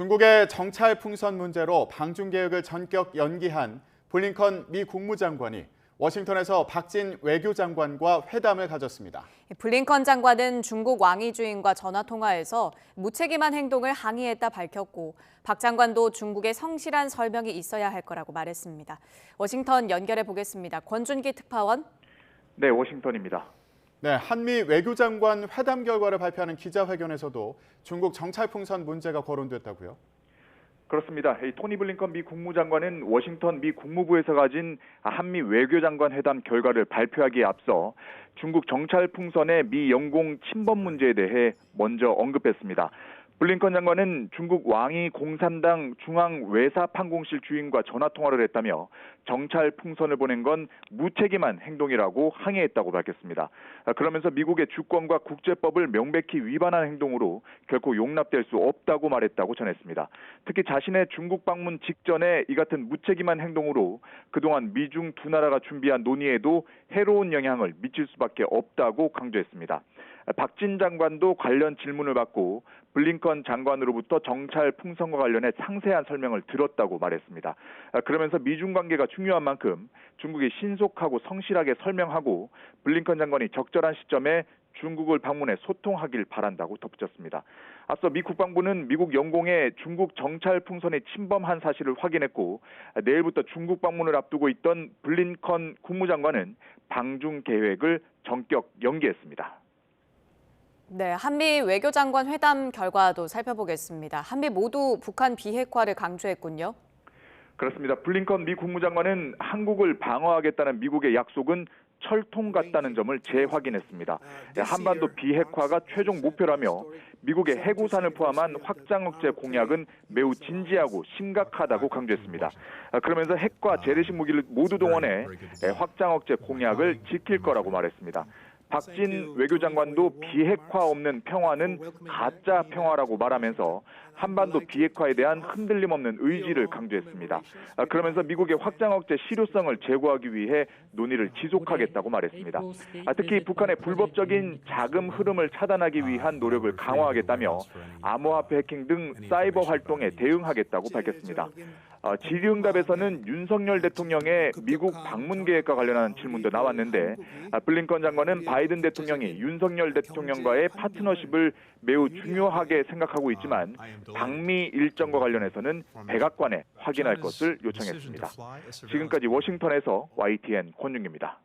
중국의 정찰 풍선 문제로 방중 계획을 전격 연기한 블링컨 미 국무장관이 워싱턴에서 박진 외교장관과 회담을 가졌습니다. 블링컨 장관은 중국 왕이 주인과 전화 통화에서 무책임한 행동을 항의했다 밝혔고, 박 장관도 중국의 성실한 설명이 있어야 할 거라고 말했습니다. 워싱턴 연결해 보겠습니다. 권준기 특파원. 네, 워싱턴입니다. 네, 한미 외교장관 회담 결과를 발표하는 기자회견에서도 중국 정찰 풍선 문제가 거론됐다고요? 그렇습니다. 토니 블링컨 미 국무장관은 워싱턴 미 국무부에서 가진 한미 외교장관 회담 결과를 발표하기에 앞서 중국 정찰 풍선의 미 영공 침범 문제에 대해 먼저 언급했습니다. 블링컨 장관은 중국 왕이 공산당 중앙외사판공실 주인과 전화통화를 했다며 정찰 풍선을 보낸 건 무책임한 행동이라고 항의했다고 밝혔습니다. 그러면서 미국의 주권과 국제법을 명백히 위반한 행동으로 결코 용납될 수 없다고 말했다고 전했습니다. 특히 자신의 중국 방문 직전에 이 같은 무책임한 행동으로 그동안 미중 두 나라가 준비한 논의에도 해로운 영향을 미칠 수밖에 없다고 강조했습니다. 박진 장관도 관련 질문을 받고 블링컨 장관으로부터 정찰 풍선과 관련해 상세한 설명을 들었다고 말했습니다. 그러면서 미중 관계가 중요한 만큼 중국이 신속하고 성실하게 설명하고 블링컨 장관이 적절한 시점에 중국을 방문해 소통하길 바란다고 덧붙였습니다. 앞서 미 국방부는 미국 영공에 중국 정찰 풍선이 침범한 사실을 확인했고, 내일부터 중국 방문을 앞두고 있던 블링컨 국무장관은 방중 계획을 전격 연기했습니다. 네, 한미 외교장관 회담 결과도 살펴보겠습니다. 한미 모두 북한 비핵화를 강조했군요. 그렇습니다. 블링컨 미 국무장관은 한국을 방어하겠다는 미국의 약속은 철통 같다는 점을 재확인했습니다. 한반도 비핵화가 최종 목표라며 미국의 해구산을 포함한 확장 억제 공약은 매우 진지하고 심각하다고 강조했습니다. 그러면서 핵과 재래식 무기를 모두 동원해 확장 억제 공약을 지킬 거라고 말했습니다. 박진 외교장관도 비핵화 없는 평화는 가짜 평화라고 말하면서 한반도 비핵화에 대한 흔들림 없는 의지를 강조했습니다. 그러면서 미국의 확장 억제 실효성을 제고하기 위해 논의를 지속하겠다고 말했습니다. 특히 북한의 불법적인 자금 흐름을 차단하기 위한 노력을 강화하겠다며 암호화폐 해킹 등 사이버 활동에 대응하겠다고 밝혔습니다. 질의응답에서는 윤석열 대통령의 미국 방문 계획과 관련한 질문도 나왔는데, 블링컨 장관은 바이든 대통령이 윤석열 대통령과의 파트너십을 매우 중요하게 생각하고 있지만 방미 일정과 관련해서는 백악관에 확인할 것을 요청했습니다. 지금까지 워싱턴에서 YTN 권윤기입니다.